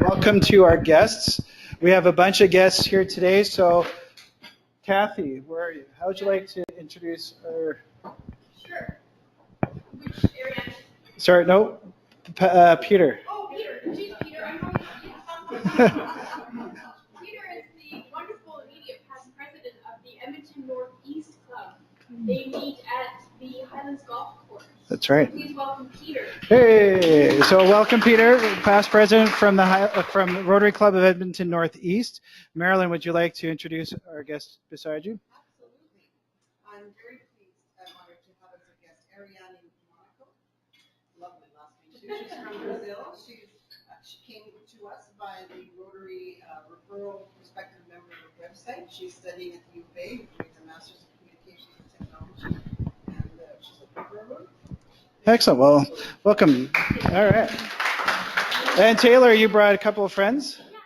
welcome to our guests. We have a bunch of guests here today. So, Kathy, where are you? How would you like to introduce our... Sure. Which area? Sorry, no, Peter. Oh, Peter. Geez, Peter, I'm going to Peter is the wonderful immediate past president of the Edmonton Northeast Club. They meet at the Highlands Golf Course. That's right. So please welcome Peter. Hey, so welcome, Peter, past president from the Rotary Club of Edmonton Northeast. Marilyn, would you like to introduce our guest beside you? Absolutely. I'm very pleased and honored to have as a guest Ariane Monaco. Lovely last name too. She's from Brazil. She came to us by the Rotary referral prospective member website. She's studying at the U of A, doing a Master's in Communications and Technology, and she's looking for a room. Excellent. Well, welcome. All right. And Taylor, you brought a couple of friends? Yeah, I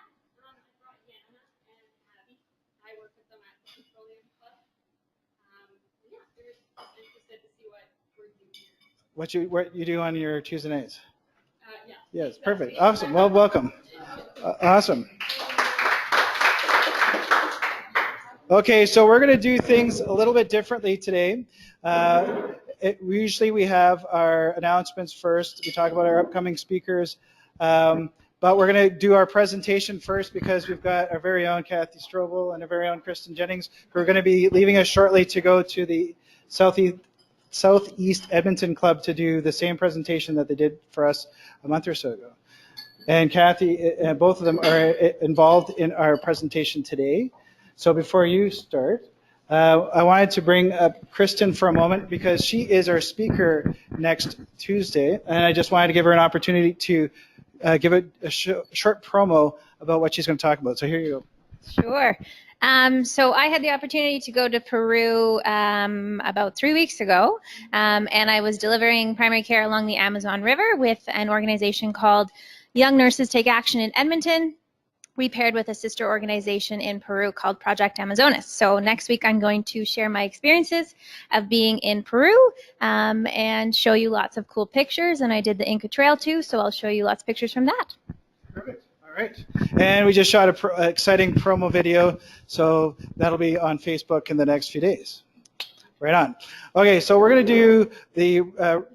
brought Yana and Abby. I work with them at the Petroleum Club. Yeah, they're interested to see what we're doing here. What you do on your Tuesday nights? Yeah. Yes, perfect. Awesome. Well, welcome. Awesome. Okay, so we're going to do things a little bit differently today. Usually we have our announcements first. We talk about our upcoming speakers. But we're going to do our presentation first because we've got our very own Kathy Strobl and our very own Kristen Jennings who are going to be leaving us shortly to go to the Southeast Edmonton Club to do the same presentation that they did for us a month or so ago. And Kathy, both of them are involved in our presentation today. So before you start, I wanted to bring up Kristen for a moment because she is our speaker next Tuesday, and I just wanted to give her an opportunity to give a short promo about what she's going to talk about. So here you go. Sure. So I had the opportunity to go to Peru about 3 weeks ago, and I was delivering primary care along the Amazon River with an organization called Young Nurses Take Action in Edmonton. We paired with a sister organization in Peru called Project Amazonas. So next week I'm going to share my experiences of being in Peru and show you lots of cool pictures. And I did the Inca Trail too, so I'll show you lots of pictures from that. Perfect. All right. And we just shot an exciting promo video, so that'll be on Facebook in the next few days. Right on. Okay, so we're going to do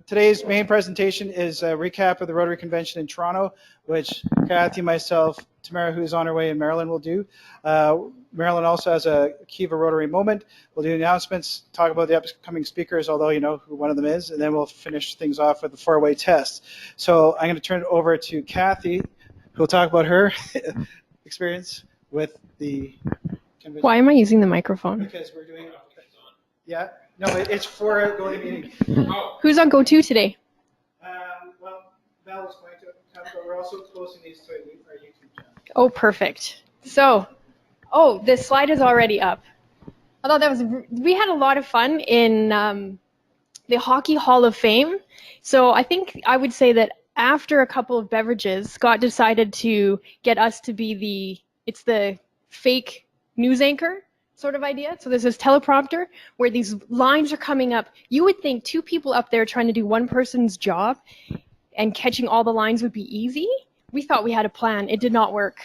today's main presentation is a recap of the Rotary Convention in Toronto, which Kathy, myself, Tamara, who's on her way, and Marilyn will do. Marilyn also has a Kiva Rotary moment. We'll do announcements, talk about the upcoming speakers, although you know who one of them is, and then we'll finish things off with the four-way test. So I'm going to turn it over to Kathy, who will talk about her experience with the convention. Why am I using the microphone? Because we're doing... Yeah, no, it's for a going meeting. Who's on go-to today? Well, Val was going to talk about, we're also posting these to our YouTube channel. Oh, perfect. So, the slide is already up. I thought we had a lot of fun in the Hockey Hall of Fame. So I think I would say that after a couple of beverages, Scott decided to get us to be the fake news anchor sort of idea. So there's this teleprompter where these lines are coming up. You would think two people up there trying to do one person's job and catching all the lines would be easy. We thought we had a plan. It did not work.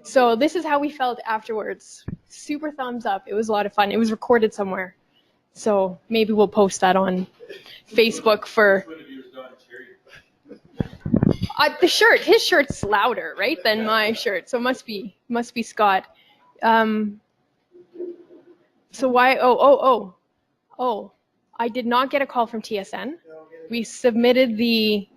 So this is how we felt afterwards. Super thumbs up. It was a lot of fun. It was recorded somewhere. So maybe we'll post that on Facebook for... the shirt. His shirt's louder, right, than my shirt. So must be Scott. So why? I did not get a call from TSN. We submitted the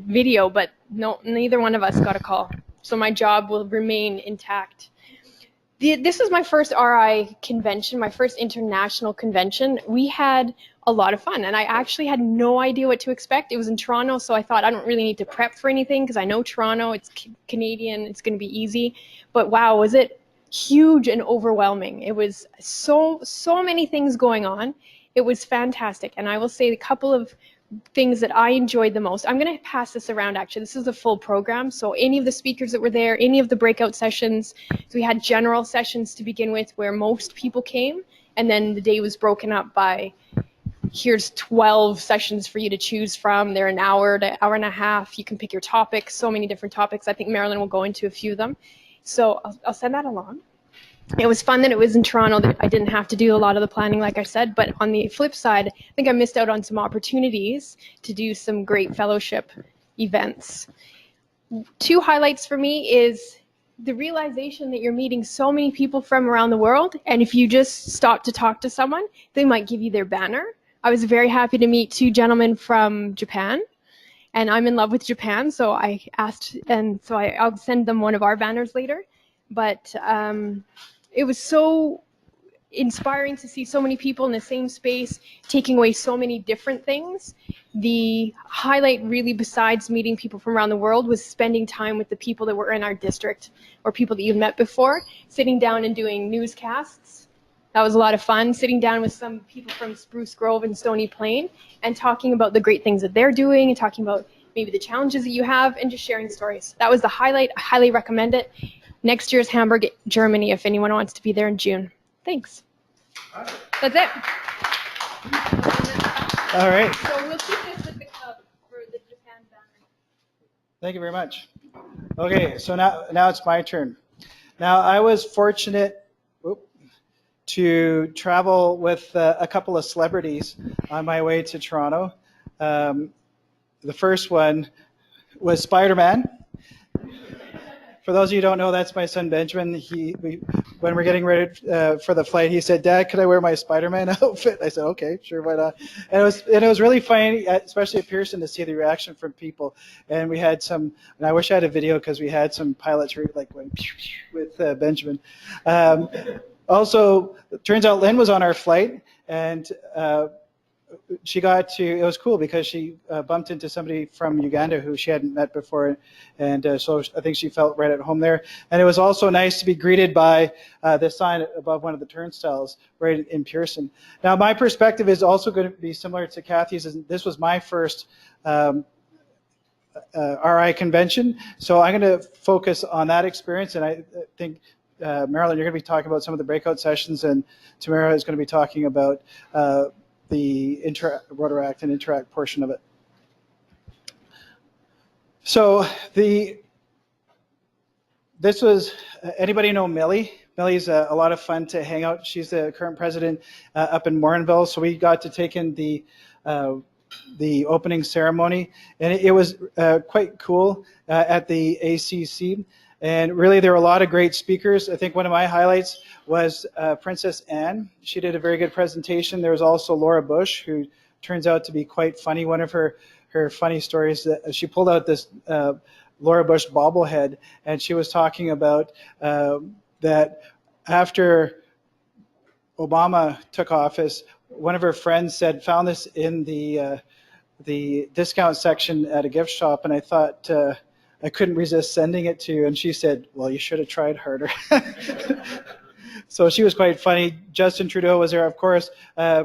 video, but no, neither one of us got a call. So my job will remain intact. This was my first RI convention, my first international convention. We had a lot of fun, and I actually had no idea what to expect. It was in Toronto, so I thought I don't really need to prep for anything because I know Toronto, it's Canadian, it's going to be easy. But wow, was it huge and overwhelming. It was so many things going on. It was fantastic. And I will say a couple of things that I enjoyed the most. I'm going to pass this around actually. This is a full program. So any of the speakers that were there, any of the breakout sessions, so we had general sessions to begin with where most people came, and then the day was broken up by here's 12 sessions for you to choose from. They're an hour to hour and a half. You can pick your topics, so many different topics. I think Marilyn will go into a few of them. So I'll send that along. It was fun that it was in Toronto, that I didn't have to do a lot of the planning, like I said. But on the flip side, I think I missed out on some opportunities to do some great fellowship events. 2 highlights for me is the realization that you're meeting so many people from around the world, and if you just stop to talk to someone, they might give you their banner. I was very happy to meet 2 gentlemen from Japan, and I'm in love with Japan, so I asked, and so I'll send them one of our banners later. But it was so inspiring to see so many people in the same space taking away so many different things. The highlight, really, besides meeting people from around the world, was spending time with the people that were in our district or people that you've met before, sitting down and doing newscasts. That was a lot of fun, sitting down with some people from Spruce Grove and Stony Plain and talking about the great things that they're doing and talking about maybe the challenges that you have and just sharing stories. That was the highlight. I highly recommend it. Next year's Hamburg, Germany, if anyone wants to be there in June. Thanks. That's it. All right. So we'll keep this with the club for the Japan banner. Thank you very much. Okay, so now it's my turn. Now, I was fortunate to travel with a couple of celebrities on my way to Toronto. The first one was Spider-Man. For those of you who don't know, that's my son Benjamin. When we're getting ready for the flight, he said, "Dad, could I wear my Spider-Man outfit?" I said, "Okay, sure, why not?" And it was really funny, especially at Pearson, to see the reaction from people. And we had some, and I wish I had a video because we had some pilots like going with Benjamin. Also, it turns out Lynn was on our flight, and she got to, it was cool because she bumped into somebody from Uganda who she hadn't met before, and so I think she felt right at home there. And it was also nice to be greeted by this sign above one of the turnstiles right in Pearson. Now, my perspective is also going to be similar to Kathy's. This was my first RI convention, so I'm going to focus on that experience, and I think Marilyn, you're going to be talking about some of the breakout sessions, and Tamara is going to be talking about the Rotaract and Interact portion of it. So this was, anybody know Millie? Millie's a lot of fun to hang out. She's the current president up in Morinville, so we got to take in the opening ceremony, and it was quite cool at the ACC. And really, there were a lot of great speakers. I think one of my highlights was Princess Anne. She did a very good presentation. There was also Laura Bush, who turns out to be quite funny. One of her funny stories, she pulled out this Laura Bush bobblehead, and she was talking about that after Obama took office, one of her friends found this in the discount section at a gift shop, and I thought, I couldn't resist sending it to you. And she said, "Well, you should have tried harder." So she was quite funny. Justin Trudeau was there, of course.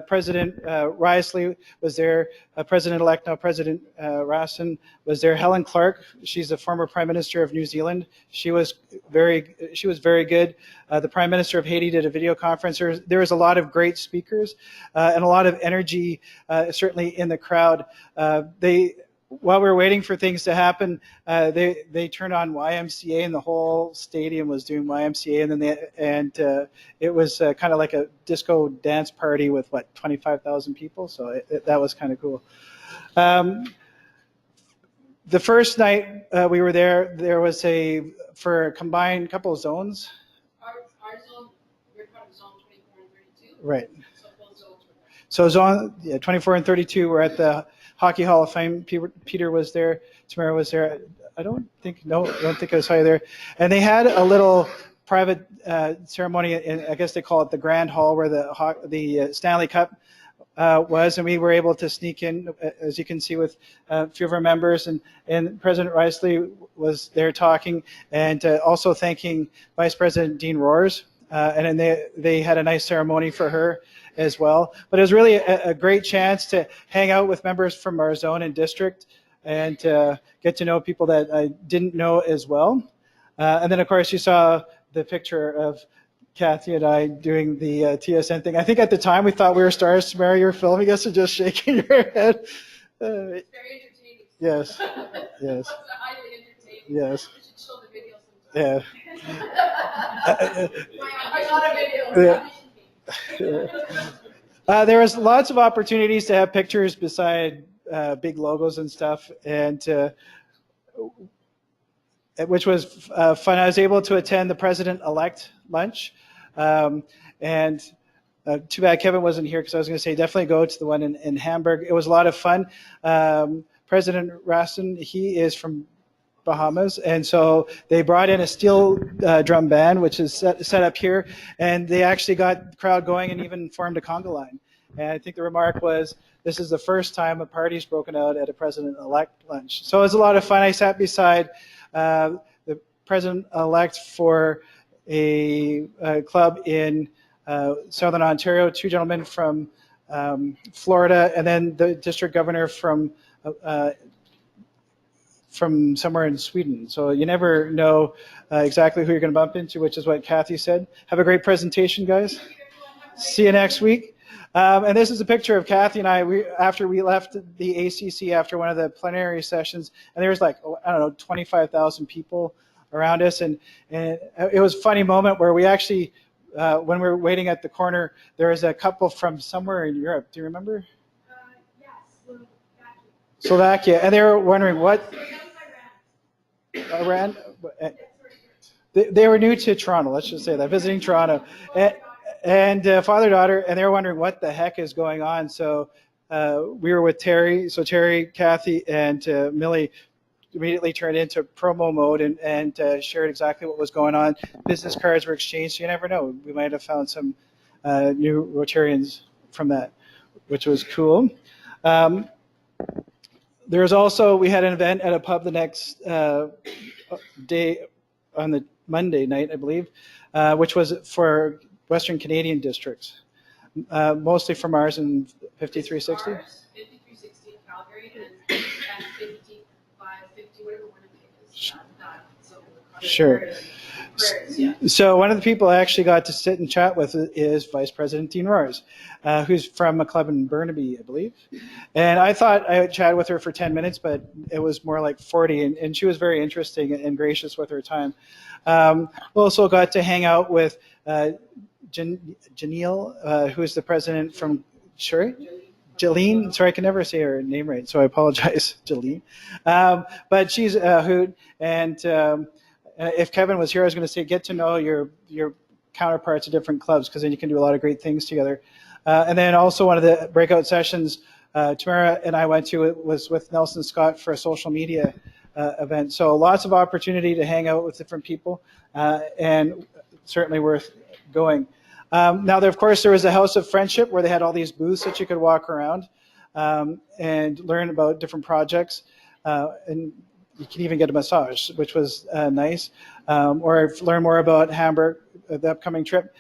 President Risley was there. President-elect, now President Larson was there. Helen Clark, she's the former Prime Minister of New Zealand. She was very good. The Prime Minister of Haiti did a video conference. There was a lot of great speakers and a lot of energy, certainly in the crowd. While we were waiting for things to happen, they turned on YMCA, and the whole stadium was doing YMCA, and it was kind of like a disco dance party with 25,000 people. So that was kind of cool. The first night we were there was for a combined couple of zones. Our zone, we're part of zone 24 and 32. Right. So both zones were there. So zone 24 and 32 were at the Hockey Hall of Fame. Peter was there. Tamara was there. I don't think I saw you there. And they had a little private ceremony, in, I guess they call it the Grand Hall, where the Stanley Cup was, and we were able to sneak in, as you can see, with a few of our members, and President Risley was there talking, and also thanking Vice President Dean Roars, and then they had a nice ceremony for her as well. But it was really a great chance to hang out with members from our zone and district, and get to know people that I didn't know as well. And then, of course, you saw the picture of Kathy and I doing the TSN thing. I think at the time we thought we were stars. Tamara, you were filming us and just shaking your head. It's very entertaining. Yes. Yes. It's highly entertaining. Yes. We should show the video sometime. Yeah. I got a video. Yeah. There was lots of opportunities to have pictures beside big logos and stuff, and which was fun. I was able to attend the president-elect lunch, and too bad Kevin wasn't here, because I was going to say definitely go to the one in Hamburg. It was a lot of fun. President Larson, he is from Bahamas, and so they brought in a steel drum band, which is set up here, and they actually got the crowd going and even formed a conga line. And I think the remark was, this is the first time a party's broken out at a president-elect lunch. So it was a lot of fun. I sat beside the president-elect for a club in Southern Ontario, two gentlemen from Florida, and then the district governor from somewhere in Sweden. So you never know exactly who you're going to bump into, which is what Kathy said. Have a great presentation, guys. See you next week. And this is a picture of Kathy and I after we left the ACC after one of the plenary sessions, and there was like, I don't know, 25,000 people around us, and it was a funny moment where we actually, when we were waiting at the corner, there was a couple from somewhere in Europe. Do you remember? Yes, Slovakia, and they were wondering what. Iran. They were new to Toronto. Let's just say that, visiting Toronto. And father-daughter, and they were wondering what the heck is going on. So we were with Terry. So Terry, Kathy, and Millie immediately turned into promo mode and shared exactly what was going on. Business cards were exchanged. So you never know. We might have found some new Rotarians from that, which was cool. There was also, we had an event at a pub the next day on the Monday night, I believe, which was for Western Canadian districts, mostly from ours in 5360. 5360 in Calgary and 5550, whatever one of it is. Sure. So one of the people I actually got to sit and chat with is Vice President Dean Roars, who's from a club in Burnaby, I believe. And I thought I would chat with her for 10 minutes, but it was more like 40, and she was very interesting and gracious with her time. We also got to hang out with Janelle, who is the president from, Jolene, sorry, I can never say her name right, so I apologize, Jolene. But she's a hoot, and if Kevin was here, I was going to say, get to know your counterparts at different clubs, because then you can do a lot of great things together. And then also one of the breakout sessions Tamara and I went to was with Nelson Scott for a social media event. So lots of opportunity to hang out with different people, and certainly worth going. Now, of course, there was a House of Friendship where they had all these booths that you could walk around and learn about different projects. And you can even get a massage, which was nice, or learn more about Hamburg, the upcoming trip.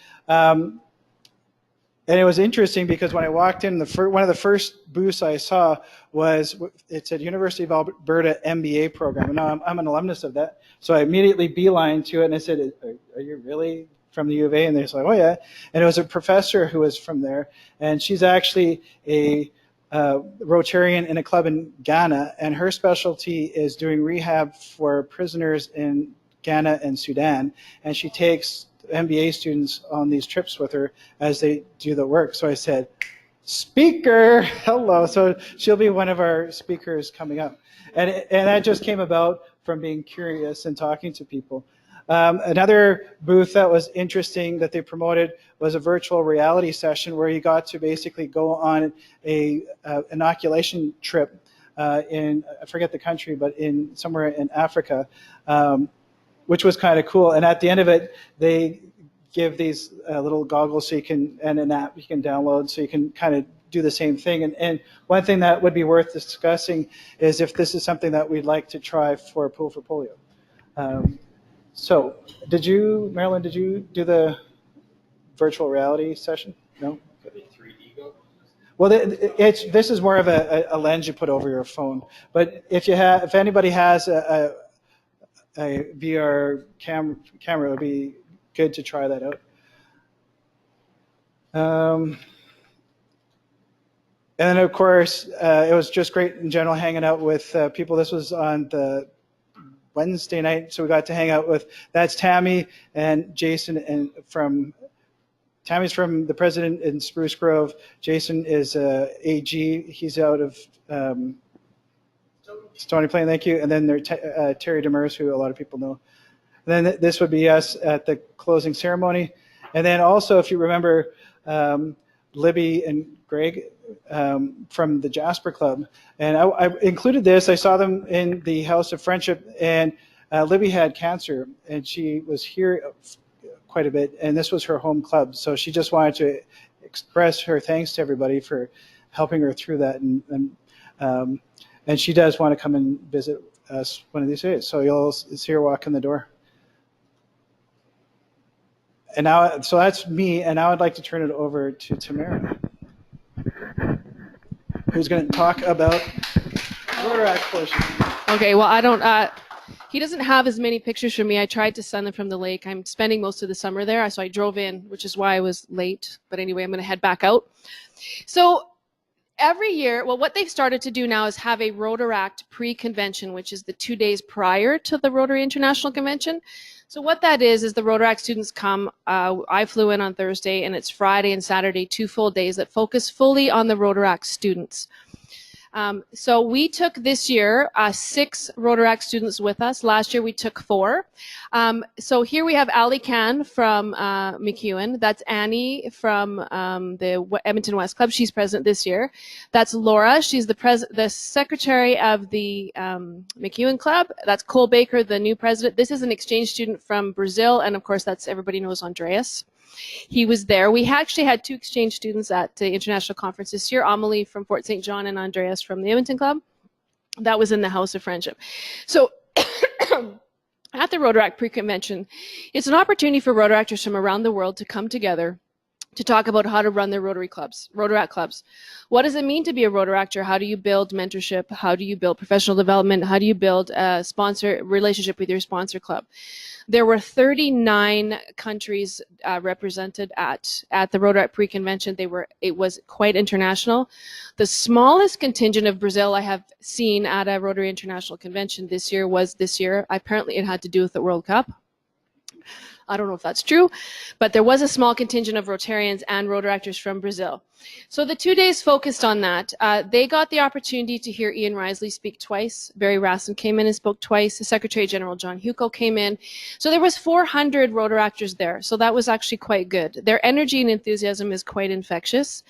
And it was interesting because when I walked in, one of the first booths I saw was, it said University of Alberta MBA program. And now I'm an alumnus of that. So I immediately beelined to it and I said, are you really from the U of A? And they're like, oh yeah. And it was a professor who was from there. And she's actually a Rotarian in a club in Ghana. And her specialty is doing rehab for prisoners in Ghana and Sudan. And she takes MBA students on these trips with her as they do the work. So I said, speaker, hello. So she'll be one of our speakers coming up. And that just came about from being curious and talking to people. Another booth that was interesting that they promoted was a virtual reality session where you got to basically go on a inoculation trip in, I forget the country, but in somewhere in Africa, which was kind of cool. And at the end of it, they give these little goggles so you can, and an app you can download so you can kind of do the same thing. And one thing that would be worth discussing is if this is something that we'd like to try for Pool for Polio. So Marilyn, did you do the virtual reality session? No? Well, this is more of a lens you put over your phone. But if anybody has a VR camera, it would be good to try that out. And then, of course, it was just great in general hanging out with people. This was on the Wednesday night, so we got to hang out with, that's Tammy and Jason, and Tammy's from the president in Spruce Grove. Jason is AG. He's out of Stony Plain, thank you. And then there's Terry Demers, who a lot of people know. And then this would be us at the closing ceremony. And then also, if you remember, Libby and Greg from the Jasper Club. And I included this. I saw them in the House of Friendship, and Libby had cancer, and she was here quite a bit, and this was her home club. So she just wanted to express her thanks to everybody for helping her through that. And she does want to come and visit us one of these days. So you'll see her walk in the door. And now, so that's me, and now I'd like to turn it over to Tamara, who's going to talk about Rotary portion. Okay, well, I don't, he doesn't have as many pictures from me. I tried to send them from the lake. I'm spending most of the summer there, so I drove in, which is why I was late. But anyway, I'm going to head back out. So every year, well, what they've started to do now is have a Rotaract pre-convention, which is the 2 days prior to the Rotary International Convention. So what that is the Rotaract students come. I flew in on Thursday, and it's Friday and Saturday, 2 full days that focus fully on the Rotaract students. So we took this year 6 Rotaract students with us. Last year we took 4. So here we have Ali Khan from McEwen. That's Annie from the Edmonton West Club. She's president this year. That's Laura. She's the secretary of the McEwen Club. That's Cole Baker, the new president. This is an exchange student from Brazil, and of course that's everybody knows Andreas. He was there. We actually had 2 exchange students at the international conference this year, Amelie from Fort St. John and Andreas from the Edmonton Club. That was in the House of Friendship. So at the Rotaract pre-convention, it's an opportunity for Rotaractors from around the world to come together to talk about how to run their Rotary clubs, Rotaract clubs. What does it mean to be a Rotaractor? How do you build mentorship? How do you build professional development? How do you build a sponsor relationship with your sponsor club? There were 39 countries represented at the Rotaract pre-convention. It was quite international. The smallest contingent of Brazil I have seen at a Rotary International Convention this year was this year. Apparently it had to do with the World Cup. I don't know if that's true, but there was a small contingent of Rotarians and Rotaractors from Brazil. So the 2 days focused on that. They got the opportunity to hear Ian Risley speak twice. Barry Rassin came in and spoke twice. The Secretary General John Huco came in. So there was 400 Rotaractors there. So that was actually quite good. Their energy and enthusiasm is quite infectious.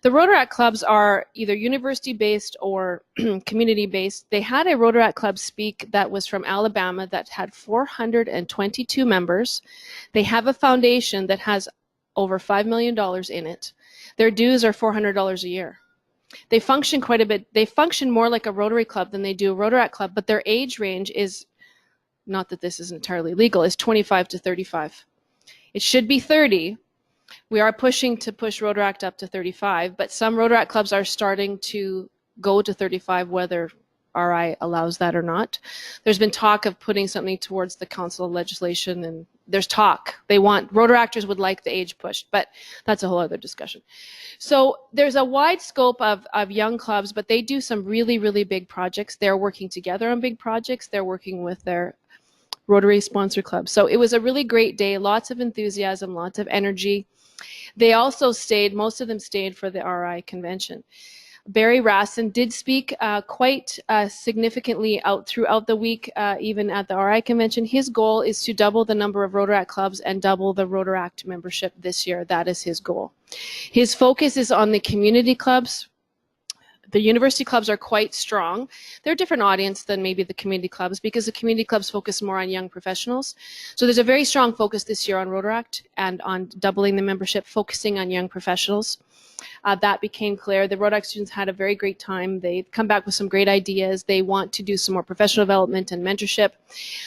The Rotaract clubs are either university-based or community-based. They had a Rotaract club speak that was from Alabama that had 422 members. They have a foundation that has over $5 million in it. Their dues are $400 a year. They function quite a bit. They function more like a Rotary club than they do a Rotaract club, but their age range is, not that this is entirely legal, is 25 to 35. It should be 30. We are pushing to push Rotaract up to 35, but some Rotaract clubs are starting to go to 35, whether RI allows that or not. There's been talk of putting something towards the Council of Legislation, and there's talk. Rotaractors would like the age pushed, but that's a whole other discussion. So there's a wide scope of young clubs, but they do some really, really big projects. They're working together on big projects. They're working with their Rotary sponsor clubs. So it was a really great day, lots of enthusiasm, lots of energy. They also stayed, most of them stayed for the RI convention. Barry Rassin did speak quite significantly throughout the week, even at the RI convention. His goal is to double the number of Rotaract clubs and double the Rotaract membership this year. That is his goal. His focus is on the community clubs. The university clubs are quite strong. They're a different audience than maybe the community clubs because the community clubs focus more on young professionals. So there's a very strong focus this year on Rotaract and on doubling the membership, focusing on young professionals. That became clear. The Rotaract students had a very great time. They've come back with some great ideas. They want to do some more professional development and mentorship.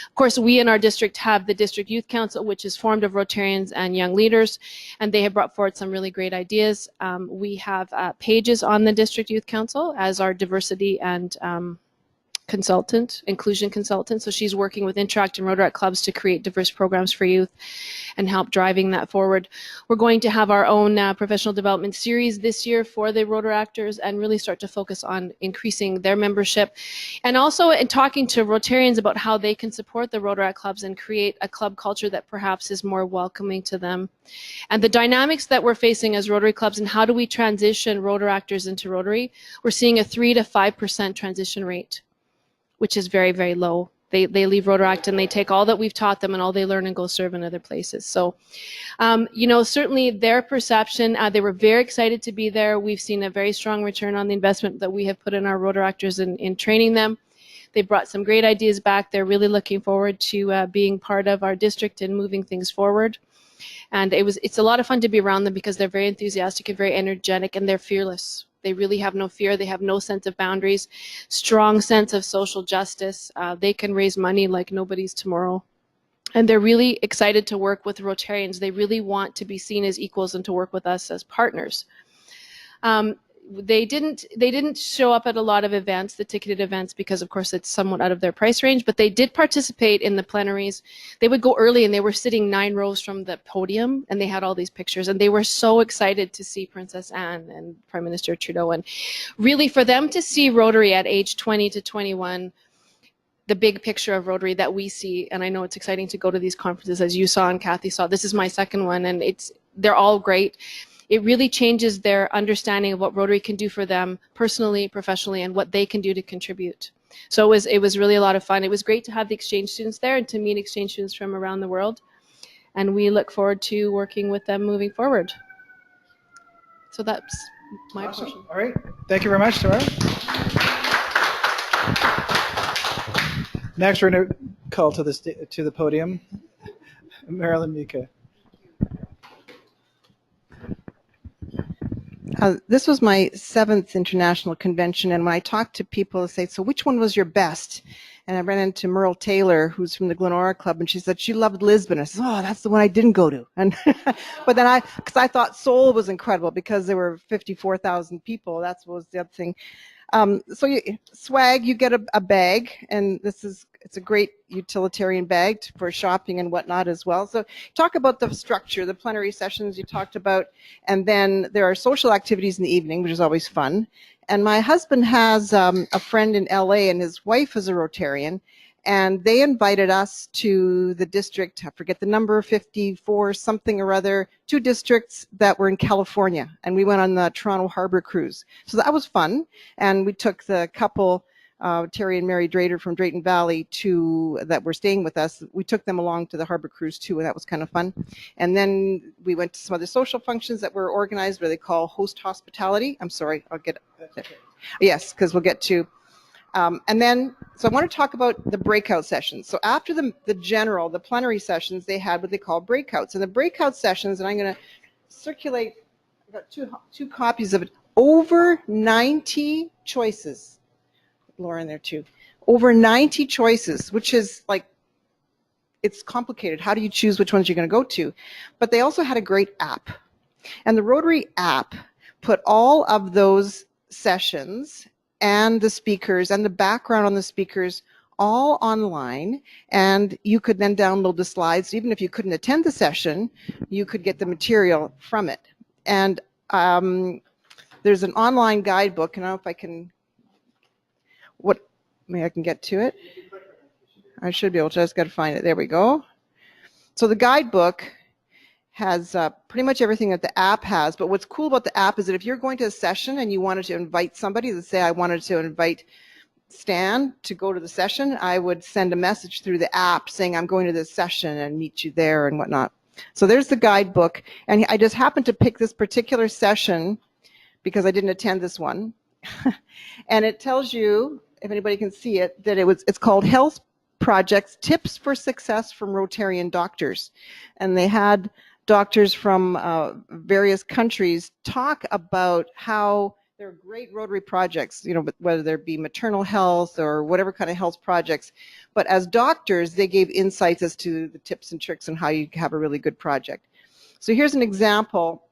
Of course, we in our district have the District Youth Council, which is formed of Rotarians and young leaders, and they have brought forward some really great ideas. We have pages on the District Youth Council as our diversity and consultant, inclusion consultant. So she's working with Interact and Rotaract clubs to create diverse programs for youth and help driving that forward. We're going to have our own professional development series this year for the Rotaractors and really start to focus on increasing their membership, and also in talking to Rotarians about how they can support the Rotaract clubs and create a club culture that perhaps is more welcoming to them. And the dynamics that we're facing as Rotary clubs and how do we transition Rotaractors into Rotary, we're seeing a 3 to 5% transition rate, which is very, very low. They leave Rotaract and they take all that we've taught them and all they learn and go serve in other places. So, you know, certainly their perception, they were very excited to be there. We've seen a very strong return on the investment that we have put in our Rotaractors in training them. They brought some great ideas back. They're really looking forward to being part of our district and moving things forward. And it's a lot of fun to be around them because they're very enthusiastic and very energetic and they're fearless. They really have no fear. They have no sense of boundaries, strong sense of social justice. They can raise money like nobody's tomorrow. And they're really excited to work with Rotarians. They really want to be seen as equals and to work with us as partners. They didn't show up at a lot of events, the ticketed events, because of course it's somewhat out of their price range, but they did participate in the plenaries. They would go early and they were sitting 9 rows from the podium and they had all these pictures and they were so excited to see Princess Anne and Prime Minister Trudeau. And really for them to see Rotary at age 20 to 21, the big picture of Rotary that we see, and I know it's exciting to go to these conferences as you saw and Kathy saw. This is my second one and they're all great. It really changes their understanding of what Rotary can do for them personally, professionally, and what they can do to contribute. So it was really a lot of fun. It was great to have the exchange students there and to meet exchange students from around the world. And we look forward to working with them moving forward. So that's my portion. All right. Thank you very much, Tamara. Next, we're going to call to the podium Marilyn Mucha. This was my 7th international convention, and when I talked to people, they say, so which one was your best? And I ran into Merle Taylor, who's from the Glenora Club, and she said she loved Lisbon. I said, oh, that's the one I didn't go to. And but then because I thought Seoul was incredible because there were 54,000 people. That was the other thing. So swag, you get a bag, and it's a great utilitarian bag for shopping and whatnot as well. So talk about the structure, the plenary sessions you talked about, and then there are social activities in the evening, which is always fun. And my husband has a friend in LA, and his wife is a Rotarian, and they invited us to the district, I forget the number, 54 something or other, 2 districts that were in California, and we went on the Toronto Harbor Cruise. So that was fun, and we took the couple, Terry and Mary Drader from Drayton Valley, that were staying with us. We took them along to the Harbor Cruise too, and that was kind of fun. And then we went to some other social functions that were organized, where they call host hospitality. I'm sorry, I'll get it. Yes, because we'll get to. And then, so I want to talk about the breakout sessions. So after the plenary sessions, they had what they call breakouts. And the breakout sessions, and I'm going to circulate, I've got two copies of it, over 90 choices. Laura in there too. Over 90 choices, which is like, it's complicated. How do you choose which ones you're going to go to? But they also had a great app. And the Rotary app put all of those sessions and the speakers and the background on the speakers all online, and you could then download the slides. Even if you couldn't attend the session, you could get the material from it. And there's an online guidebook, and I don't know if I can, maybe I can get to it. I should be able to, I just got to find it. There we go. So the guidebook has pretty much everything that the app has, but what's cool about the app is that if you're going to a session and you wanted to invite somebody, let's say I wanted to invite Stan to go to the session, I would send a message through the app saying I'm going to this session and meet you there and whatnot. So there's the guidebook, and I just happened to pick this particular session because I didn't attend this one. And it tells you, if anybody can see it, that it's called Health Projects, Tips for Success from Rotarian Doctors. And they had doctors from various countries talk about how there are great Rotary projects, you know, whether there be maternal health or whatever kind of health projects. But as doctors, they gave insights as to the tips and tricks on how you have a really good project. So here's an example.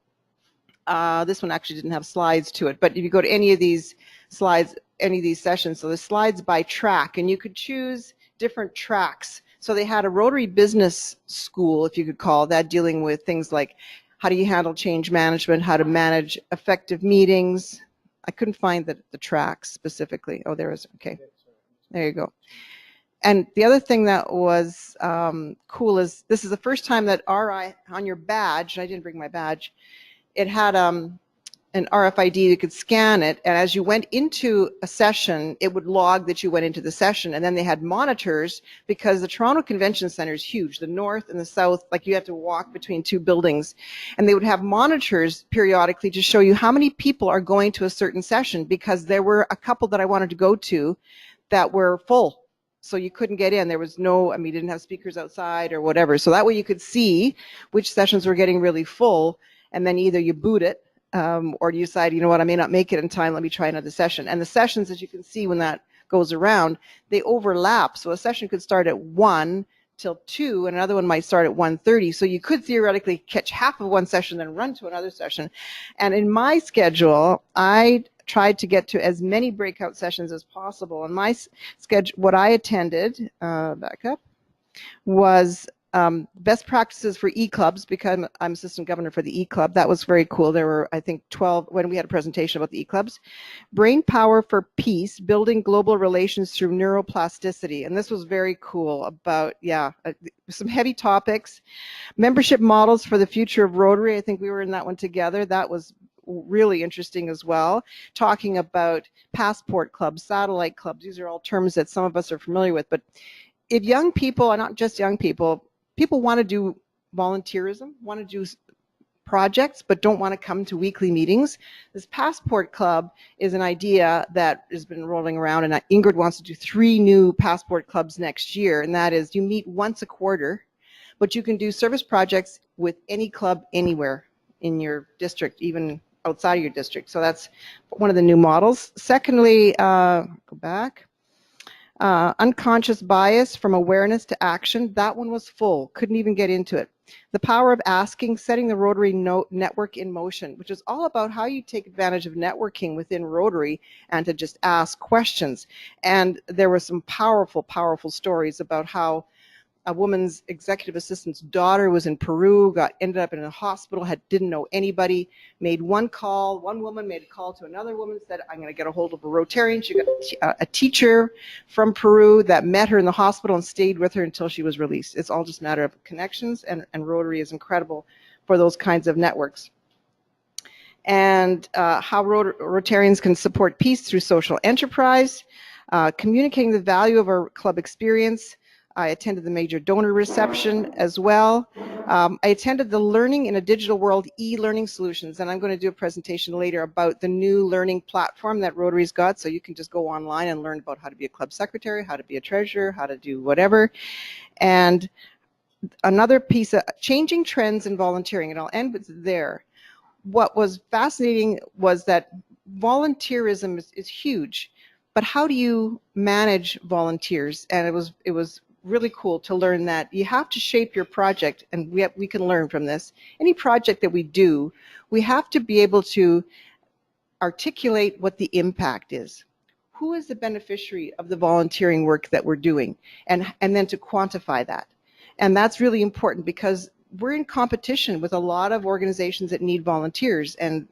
This one actually didn't have slides to it, but if you go to any of these slides, any of these sessions. So the slides by track, and you could choose different tracks. So they had a Rotary Business School, if you could call that, dealing with things like how do you handle change management, how to manage effective meetings. I couldn't find the tracks specifically. Oh, there is. Okay. There you go. And the other thing that was cool is this is the first time that RI on your badge, I didn't bring my badge, it had an RFID, you could scan it, and as you went into a session, it would log that you went into the session. And then they had monitors, because the Toronto Convention Center is huge, the north and the south, like you have to walk between two buildings, and they would have monitors periodically to show you how many people are going to a certain session, because there were a couple that I wanted to go to that were full. So you couldn't get in. There was no, I mean, you didn't have speakers outside or whatever. So that way you could see which sessions were getting really full, and then either you boot it, or you decide, you know what, I may not make it in time, let me try another session. And the sessions, as you can see when that goes around, they overlap. So a session could start at 1 till 2, and another one might start at 1:30. So you could theoretically catch half of one session, then run to another session. And in my schedule, I tried to get to as many breakout sessions as possible. And my schedule, what I attended, back up, was best practices for e-clubs, because I'm assistant governor for the e-club. That was very cool. There were, I think, 12 when we had a presentation about the e-clubs. Brain power for peace, building global relations through neuroplasticity. And this was very cool about, some heavy topics. Membership models for the future of Rotary. I think we were in that one together. That was really interesting as well. Talking about passport clubs, satellite clubs. These are all terms that some of us are familiar with. But if young people, and not just young people, people want to do volunteerism, want to do projects, but don't want to come to weekly meetings. This passport club is an idea that has been rolling around, and Ingrid wants to do 3 new passport clubs next year, and that is you meet once a quarter, but you can do service projects with any club anywhere in your district, even outside of your district. So that's one of the new models. Secondly, go back. Unconscious bias from awareness to action. That one was full. Couldn't even get into it. The power of asking, setting the Rotary network in motion, which is all about how you take advantage of networking within Rotary and to just ask questions. And there were some powerful, powerful stories about how a woman's executive assistant's daughter was in Peru, ended up in a hospital, didn't know anybody, made one call. One woman made a call to another woman, said, I'm going to get a hold of a Rotarian. She got a teacher from Peru that met her in the hospital and stayed with her until she was released. It's all just a matter of connections, and Rotary is incredible for those kinds of networks. And how Rotarians can support peace through social enterprise, communicating the value of our club experience. I attended the major donor reception as well. I attended the Learning in a Digital World e-learning solutions, and I'm going to do a presentation later about the new learning platform that Rotary's got, so you can just go online and learn about how to be a club secretary, how to be a treasurer, how to do whatever. And another piece of changing trends in volunteering, and I'll end with there. What was fascinating was that volunteerism is huge, but how do you manage volunteers? And it was really cool to learn that you have to shape your project, and we can learn from this. Any project that we do, we have to be able to articulate what the impact is. Who is the beneficiary of the volunteering work that we're doing? And then to quantify that. And that's really important, because we're in competition with a lot of organizations that need volunteers, and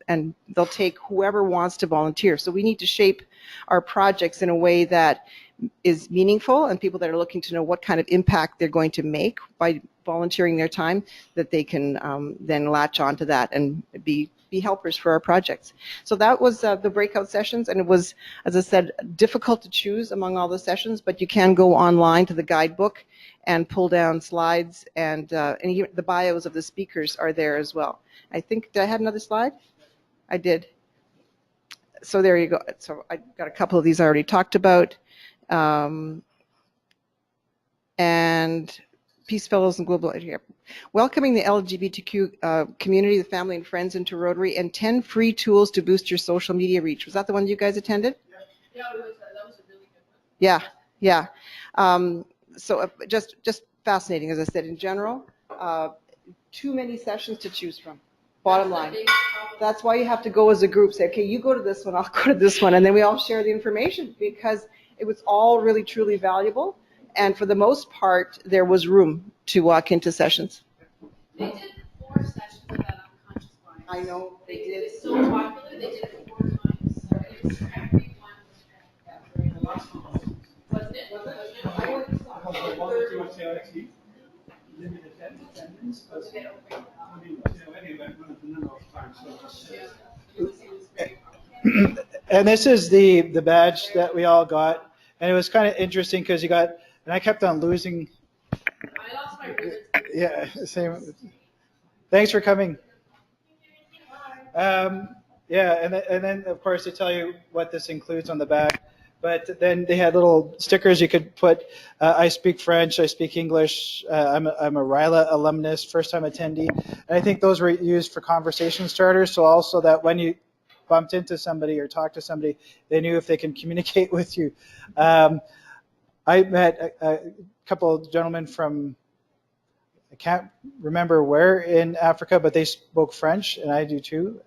they'll take whoever wants to volunteer. So we need to shape our projects in a way that is meaningful, and people that are looking to know what kind of impact they're going to make by volunteering their time, that they can then latch onto that and be helpers for our projects. So that was the breakout sessions, and it was, as I said, difficult to choose among all the sessions, but you can go online to the guidebook and pull down slides, and the bios of the speakers are there as well. I think, did I have another slide? I did. So there you go. So I got a couple of these I already talked about. And Peace Fellows and Global welcoming the LGBTQ community, the family and friends into Rotary, and 10 free tools to boost your social media reach. Was that the one you guys attended? Yeah, that was a really good one. Yeah. So just fascinating, as I said, in general. Too many sessions to choose from. Bottom line. That's why you have to go as a group. Say, okay, you go to this one, I'll go to this one, and then we all share the information, because it was all really truly valuable. And for the most part, there was room to walk into sessions. They did 4 sessions of that unconscious bias. I know they did. It's so popular, they did it 4 times. So it was everyone was wasn't it? And this is the badge that we all got, and it was kind of interesting because you got, and I kept on losing. I lost my ribbons. Yeah, same. Thanks for coming. Yeah, and then of course they tell you what this includes on the back. But then they had little stickers you could put. I speak French. I speak English. I'm a RILA alumnus, first-time attendee. And I think those were used for conversation starters. So also that when you bumped into somebody or talked to somebody, they knew if they can communicate with you. I met a couple of gentlemen from, I can't remember where in Africa, but they spoke French, and I do too.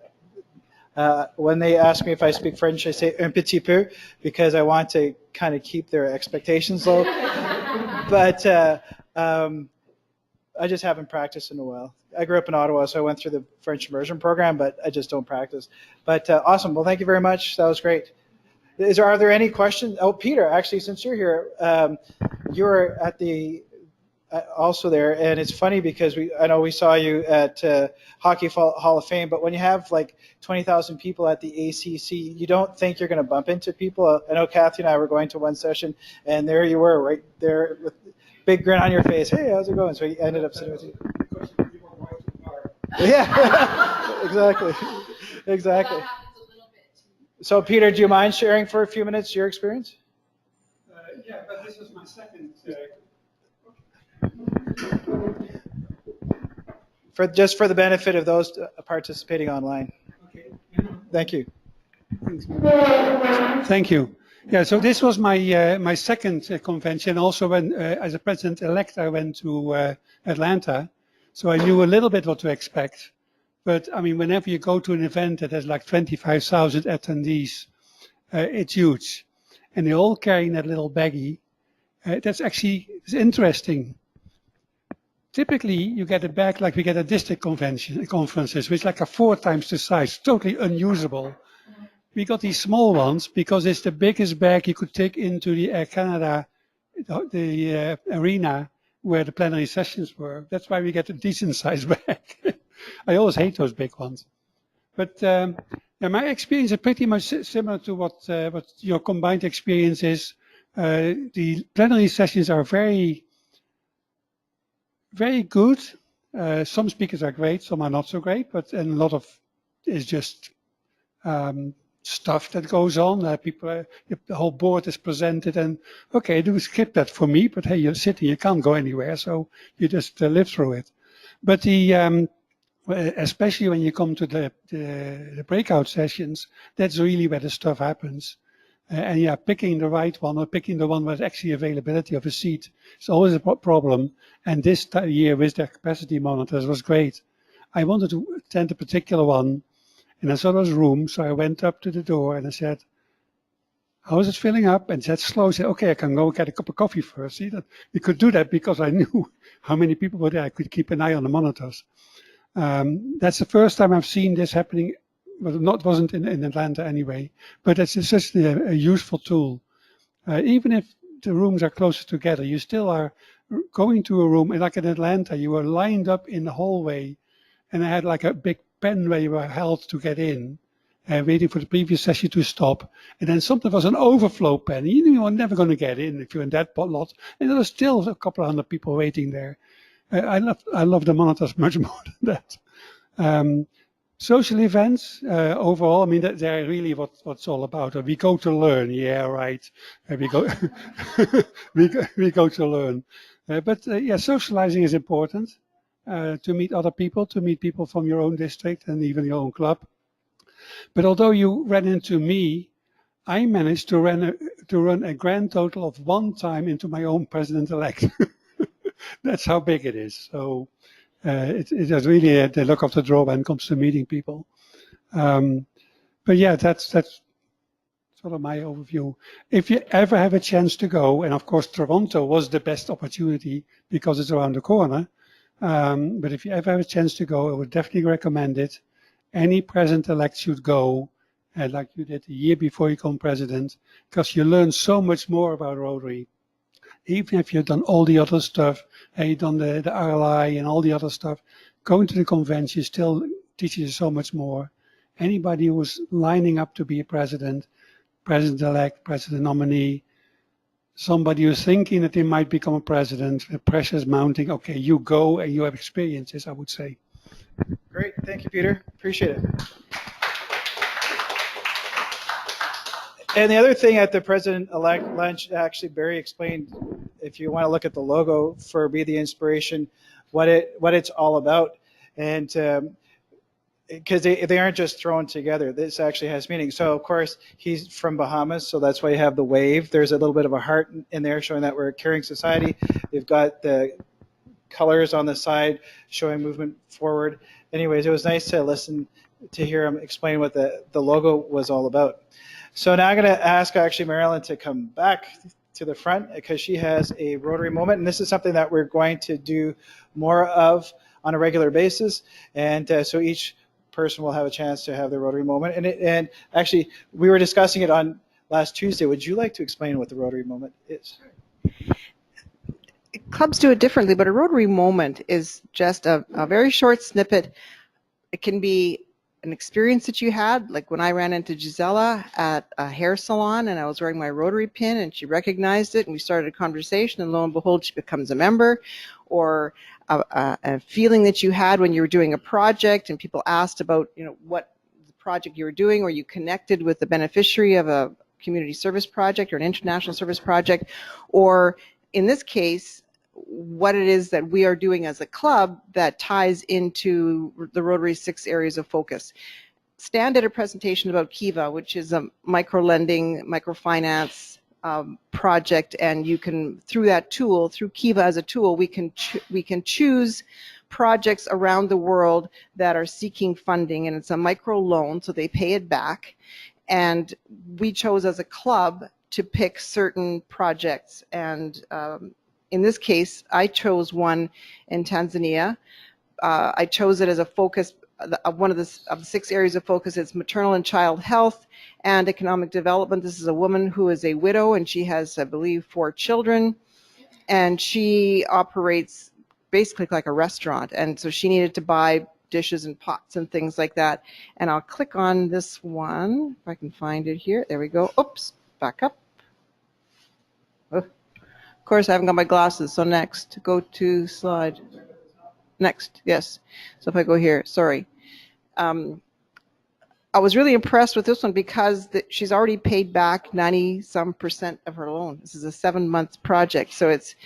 When they ask me if I speak French, I say un petit peu, because I want to kind of keep their expectations low. But I just haven't practiced in a while. I grew up in Ottawa, so I went through the French immersion program, but I just don't practice. But awesome. Well, thank you very much. That was great. Are there any questions? Oh, Peter, actually, since you're here, you were at the also there, and it's funny because I know we saw you at Hockey Hall of Fame, but when you have like 20,000 people at the ACC, you don't think you're going to bump into people. I know Kathy and I were going to one session, and there you were, right there with a big grin on your face. Hey, how's it going? So he ended up sitting with you. Yeah, exactly. So Peter, do you mind sharing for a few minutes your experience? Yeah, but this is my second. Just for the benefit of those participating online. Okay. Thank you. Thank you. Yeah, so this was my second convention. Also, when as a president-elect, I went to Atlanta, so I knew a little bit what to expect. But I mean, whenever you go to an event that has like 25,000 attendees, it's huge, and they're all carrying that little baggie. It's interesting. Typically, you get a bag like we get at district conferences, which like 4 times the size, totally unusable. We got these small ones because it's the biggest bag you could take into the Air Canada, the arena where the plenary sessions were. That's why we get a decent sized bag. I always hate those big ones. But yeah, my experience is pretty much similar to what your combined experience is. The plenary sessions are very, very good. Some speakers are great, some are not so great, but a lot of is just stuff that goes on. The whole board is presented, and okay, do skip that for me, but hey, you're sitting, you can't go anywhere, so you just live through it. But especially when you come to the breakout sessions, that's really where the stuff happens. And yeah, picking the right one or picking the one with actually availability of a seat is always a problem. And this year with the capacity monitors was great. I wanted to attend a particular one, and I saw there was room, so I went up to the door and I said, "How is it filling up?" And said slow. I said, "Okay, I can go get a cup of coffee first." See, that we could do that because I knew how many people were there. I could keep an eye on the monitors. That's the first time I've seen this happening. Well, it wasn't in Atlanta anyway, but it's just a useful tool. Even if the rooms are closer together, you still are going to a room, and like in Atlanta, you were lined up in the hallway, and I had like a big pen where you were held to get in, waiting for the previous session to stop. And then something was an overflow pen. You knew you were never going to get in if you're in that lot, and there was still a couple of hundred people waiting there. I love the monitors much more than that. Social events, overall, I mean, they're really what it's all about. We go to learn, yeah, right. We go, we go to learn. But yeah, socializing is important, to meet other people, to meet people from your own district and even your own club. But although you ran into me, I managed to run a grand total of 1 time into my own president-elect. That's how big it is. So It is really the luck of the draw when it comes to meeting people. But yeah, that's sort of my overview. If you ever have a chance to go, and of course Toronto was the best opportunity because it's around the corner. But if you ever have a chance to go, I would definitely recommend it. Any president-elect should go, like you did the year before you become president, because you learn so much more about Rotary. Even if you've done all the other stuff, you've done the RLI and all the other stuff, going to the convention still teaches you so much more. Anybody who's lining up to be a president, president-elect, president nominee, somebody who's thinking that they might become a president, the pressure is mounting, okay, you go and you have experiences, I would say. Great. Thank you, Peter. Appreciate it. And the other thing at the president-elect lunch, actually Barry explained, if you want to look at the logo for Be the Inspiration, what it's all about. And because they aren't just thrown together, this actually has meaning. So of course he's from Bahamas, so that's why you have the wave. There's a little bit of a heart in there showing that we're a caring society. They've got the colors on the side showing movement forward. Anyways, it was nice to listen to hear him explain what the logo was all about. So now I'm going to ask actually Marilyn to come back to the front because she has a Rotary moment, and this is something that we're going to do more of on a regular basis. And so each person will have a chance to have their Rotary moment. And actually, we were discussing it on last Tuesday. Would you like to explain what the Rotary moment is? Clubs do it differently, but a Rotary moment is just a very short snippet. It can be an experience that you had, like when I ran into Gisela at a hair salon and I was wearing my Rotary pin and she recognized it and we started a conversation and lo and behold she becomes a member, or a feeling that you had when you were doing a project and people asked about, you know, what the project you were doing, or you connected with the beneficiary of a community service project or an international service project, or in this case what it is that we are doing as a club that ties into the Rotary 6 areas of focus. Stan did a presentation about Kiva, which is a micro-lending, microfinance project, and you can, through that tool, through Kiva as a tool, we can choose projects around the world that are seeking funding, and it's a micro loan, so they pay it back. And we chose as a club to pick certain projects, and in this case, I chose one in Tanzania. I chose it as a focus. One of the 6 areas of focus is maternal and child health and economic development. This is a woman who is a widow and she has, I believe, 4 children, and she operates basically like a restaurant. And so she needed to buy dishes and pots and things like that. And I'll click on this one if I can find it here. There we go. Oops, back up. Oh. Of course, I haven't got my glasses, so next, go to slide. Next, yes. So if I go here, sorry. I was really impressed with this one because she's already paid back 90-some% of her loan. This is a 7-month project, so it's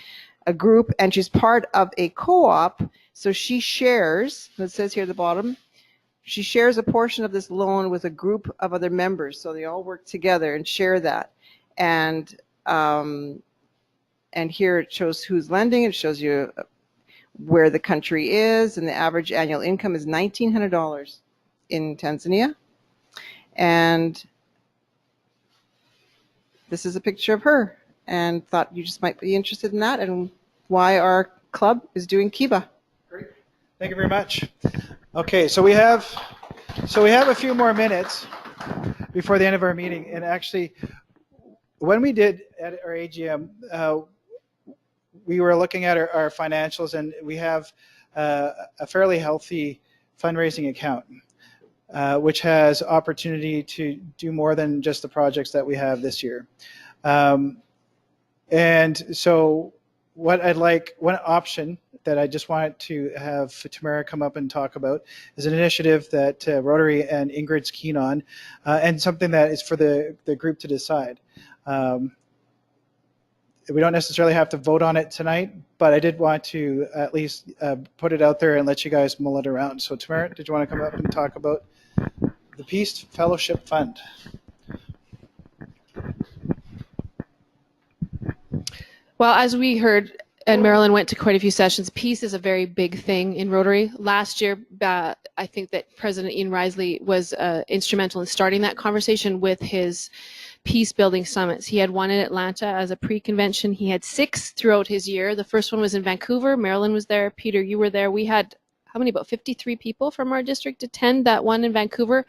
a group, and she's part of a co-op, so she shares, it says here at the bottom, she shares a portion of this loan with a group of other members, so they all work together and share that. And here it shows who's lending. It shows you where the country is, and the average annual income is $1,900 in Tanzania. And this is a picture of her, and thought you just might be interested in that and why our club is doing Kiva. Great. Thank you very much. Okay, so we have a few more minutes before the end of our meeting, and actually when we did at our AGM, we were looking at our financials, and we have a fairly healthy fundraising account, which has opportunity to do more than just the projects that we have this year. And so what I'd like, one option that I just wanted to have Tamara come up and talk about is an initiative that Rotary and Ingrid's keen on, and something that is for the group to decide. We don't necessarily have to vote on it tonight, but I did want to at least put it out there and let you guys mull it around. So Tamara, did you want to come up and talk about the Peace Fellowship Fund? Well, as we heard, and Marilyn went to quite a few sessions. Peace is a very big thing in Rotary. Last year, I think that President Ian Risley was instrumental in starting that conversation with his peace building summits. He had one in Atlanta as a pre-convention. He had 6 throughout his year. The first one was in Vancouver. Marilyn was there. Peter, you were there. We had, how many, about 53 people from our district attend that one in Vancouver.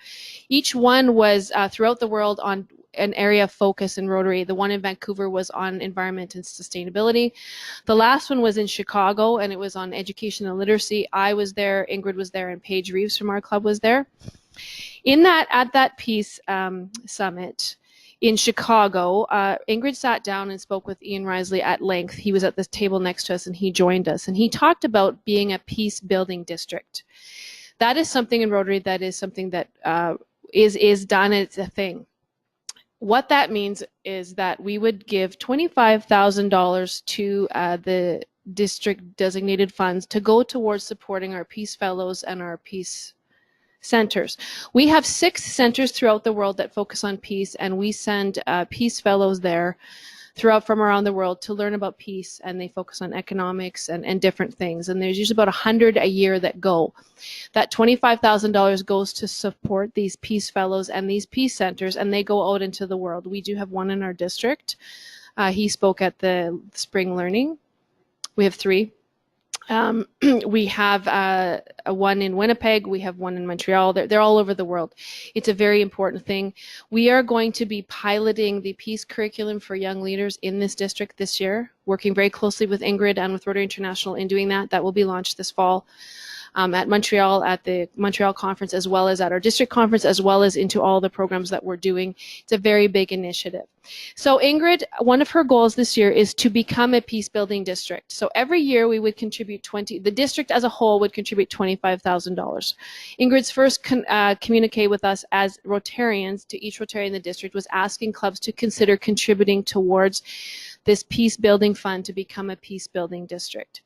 Each one was throughout the world on an area of focus in Rotary. The one in Vancouver was on environment and sustainability. The last one was in Chicago, and it was on education and literacy. I was there, Ingrid was there, and Paige Reeves from our club was there. At that peace summit in Chicago, Ingrid sat down and spoke with Ian Risley at length. He was at the table next to us, and he joined us, and he talked about being a peace building district. That is something in Rotary that is something that is done. It's a thing. What that means is that we would give $25,000 to the district designated funds to go towards supporting our peace fellows and our peace centers. We have 6 centers throughout the world that focus on peace, and we send peace fellows there from around the world to learn about peace, and they focus on economics and different things. And there's usually about 100 a year that go. That $25,000 goes to support these peace fellows and these peace centers, and they go out into the world. We do have one in our district. He spoke at the spring learning. We have 3. We have one in Winnipeg, we have one in Montreal. They're all over the world. It's a very important thing. We are going to be piloting the peace curriculum for young leaders in this district this year, working very closely with Ingrid and with Rotary International in doing that. That will be launched this fall at Montreal, at the Montreal conference, as well as at our district conference, as well as into all the programs that we're doing. It's a very big initiative. So Ingrid, one of her goals this year is to become a peace building district. So every year we would contribute the district as a whole would contribute $25,000. Ingrid's first communicate with us as Rotarians to each Rotarian in the district was asking clubs to consider contributing towards this peace building fund to become a peace building district.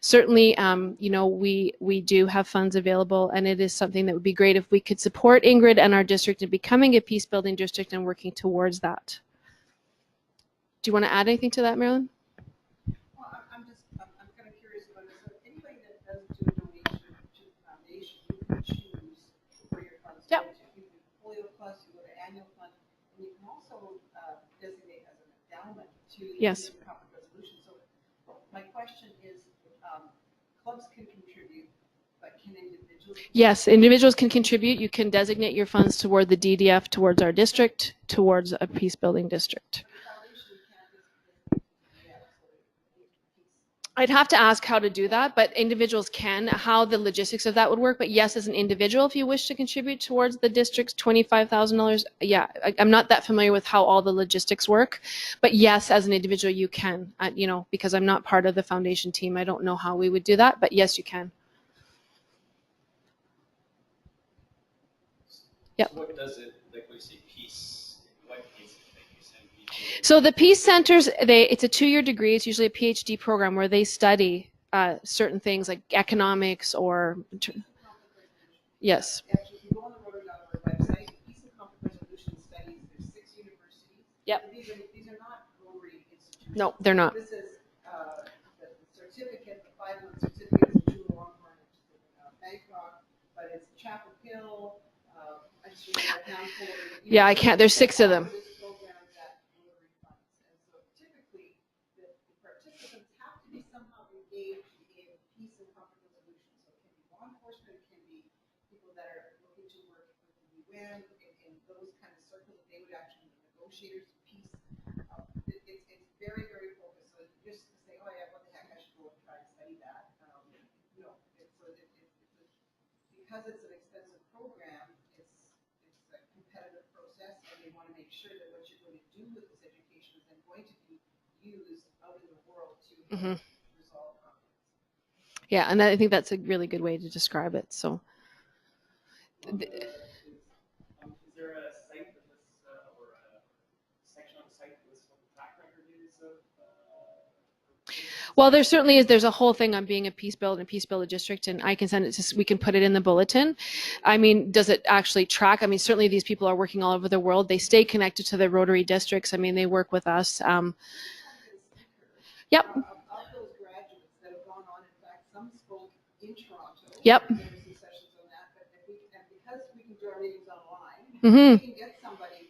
Certainly, we do have funds available, and it is something that would be great if we could support Ingrid and our district in becoming a peace building district and working towards that. Do you want to add anything to that, Marilyn? Well, I'm kind of curious about this. So anybody that does do a donation to the foundation, you can choose where your funds go to. You can polio plus, you go to annual fund, and you can also designate as an endowment to Yes. the conflict resolution. So my question is, clubs can contribute, but can individuals? Yes, individuals can contribute. You can designate your funds toward the DDF, towards our district, towards a peace building district. I'd have to ask how to do that, but individuals can, how the logistics of that would work. But yes, as an individual, if you wish to contribute towards the district's $25,000, yeah, I'm not that familiar with how all the logistics work. But yes, as an individual, you can, because I'm not part of the foundation team. I don't know how we would do that, but yes, you can. Yep. So what does it, like when you say peace, what is it that you send people? So the peace centers, it's a 2-year degree. It's usually a PhD program where they study certain things like economics or, yes. Actually, if you go on the Rotary.org website, Peace and Conflict Resolution Studies, there's 6 universities. Yep. These are not Rotary institutions. No, they're not. This is the certificate, the 5-month certificate is in Longhorn, which is in Bangkok, but it's Chapel Hill, yeah, I can't. There's 6 of them. Programs that Rotary funds. And so typically, the participants have to be somehow engaged in peace and conflict resolution. So it can be law enforcement, it can be people that are looking to work with the UN in those kind of circles. They would actually be negotiators of peace. It's very, very focused. So just to say, oh yeah, what the heck, I should go and try and study that. No, because it's an expensive program, it's a competitive process, and they want to make sure that what you're going to do with this education is then going to be used out in the world to resolve conflicts. Yeah, and I think that's a really good way to describe it. So. Is there a site that lists, or a section on the site that lists what the track record is of? Well, there certainly is. There's a whole thing on being a peace builder district, and I can send it to, we can put it in the bulletin. I mean, does it actually track? I mean, certainly these people are working all over the world. They stay connected to the Rotary districts. I mean, they work with us. Yep. Of those Yep. There were some sessions on that, but if we, and because we can do our meetings online, Mm-hmm. we can get somebody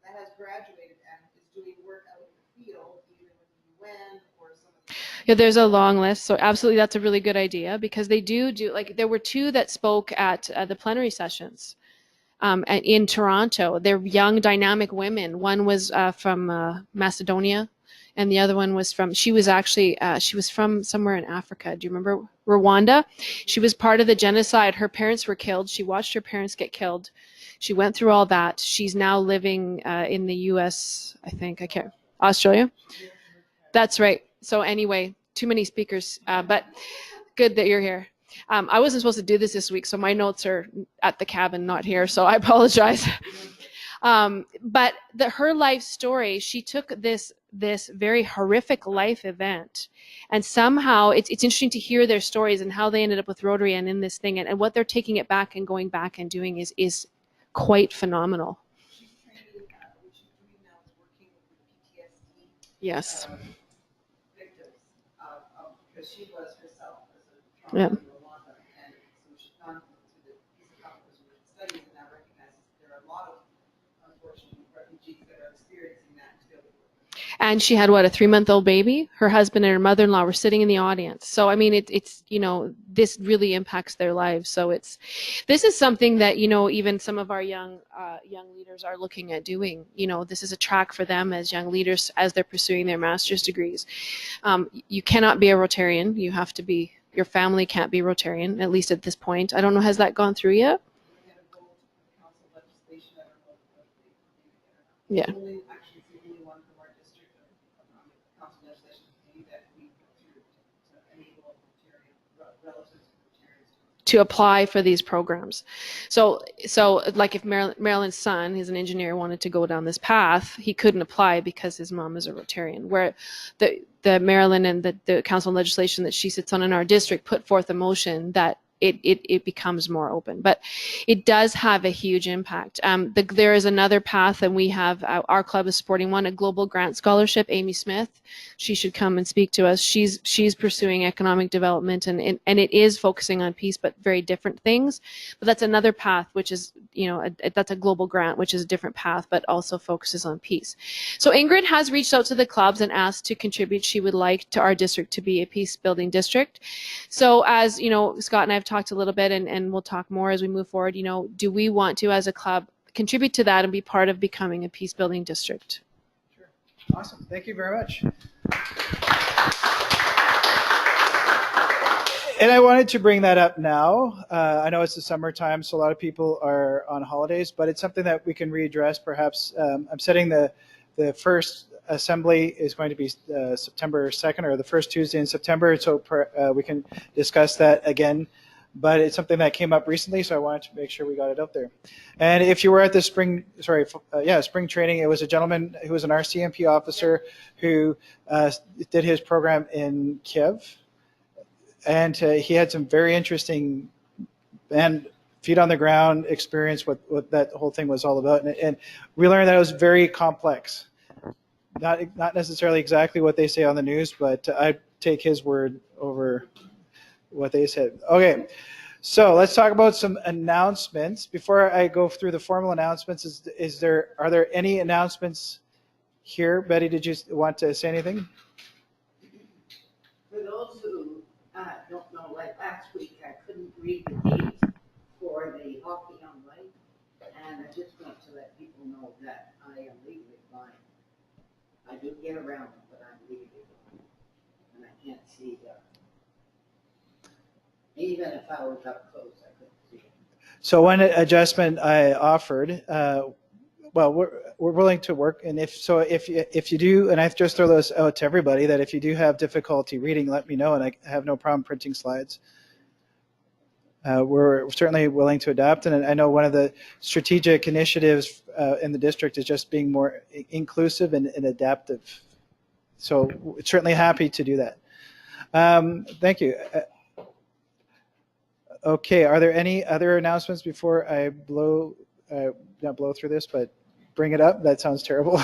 that has graduated and is doing work out in the field, either with the UN or some of the. Yeah, there's a long list. So absolutely, that's a really good idea because they do like there were two that spoke at the plenary sessions in Toronto. They're young, dynamic women. One was from Macedonia, and the other one was from. She was from somewhere in Africa. Do you remember Rwanda? She was part of the genocide. Her parents were killed. She watched her parents get killed. She went through all that. She's now living in the U.S. I think Australia. That's right. So anyway, too many speakers, but good that you're here. I wasn't supposed to do this week, so my notes are at the cabin, not here, so I apologize. But her life story, she took this very horrific life event, and somehow it's interesting to hear their stories and how they ended up with Rotary and in this thing, and what they're taking it back and going back and doing is quite phenomenal. She's training, what she's doing now is working with PTSD. Yes. Victims because she was herself as a trauma in Rwanda, and so she's gone through the peace accomplished studies and now recognizes there are a lot of unfortunate refugees that are experiencing that too. And she had a 3-month-old baby. Her husband and her mother-in-law were sitting in the audience. So I mean, it's this really impacts their lives. So this is something that even some of our young leaders are looking at doing. This is a track for them as young leaders as they're pursuing their master's degrees. You cannot be a Rotarian. You have to be. Your family can't be Rotarian, at least at this point. I don't know. Has that gone through yet? We had a vote of council legislation. I don't know if Yeah. only actually it's the only one from our district of council legislation that we go through to enable relatives of Rotarians to apply for these programs. So like if Marilyn's son, he's an engineer, wanted to go down this path, he couldn't apply because his mom is a Rotarian. Where the Marilyn and the council legislation that she sits on in our district put forth a motion that it becomes more open. But it does have a huge impact. There is another path, and we have, our club is supporting one, a global grant scholarship. Amy Smith, she should come and speak to us. She's pursuing economic development, and it is focusing on peace, but very different things. But that's another path, which is, that's a global grant, which is a different path, but also focuses on peace. So Ingrid has reached out to the clubs and asked to contribute. She would like to our district to be a peace building district. So as Scott and I have talked a little bit, and we'll talk more as we move forward, do we want to, as a club, contribute to that and be part of becoming a peace building district? Sure. Awesome. Thank you very much. And I wanted to bring that up now. I know it's the summertime, so a lot of people are on holidays, but it's something that we can readdress. Perhaps I'm setting the first assembly is going to be September 2nd, or the first Tuesday in September, so we can discuss that again. But it's something that came up recently, so I wanted to make sure we got it out there. And if you were at the spring training, it was a gentleman who was an RCMP officer who did his program in Kiev. And he had some very interesting and feet on the ground experience what that whole thing was all about. And we learned that it was very complex. Not necessarily exactly what they say on the news, but I take his word over what they said. Okay, so let's talk about some announcements. Before I go through the formal announcements, are there any announcements here? Betty, did you want to say anything? For those who don't know, like last week, I couldn't read the date for the hockey on Whyte, and I just want to let people know that I am legally blind. I do get around, but I'm legally blind, and I can't see the. Even if I was up close, I couldn't see it. So one adjustment I offered, well, we're willing to work, and if you do, and I just throw those out to everybody, that if you do have difficulty reading, let me know, and I have no problem printing slides. We're certainly willing to adapt, and I know one of the strategic initiatives in the district is just being more inclusive and adaptive. So certainly happy to do that. Thank you. Okay, are there any other announcements before I not blow through this, but bring it up? That sounds terrible.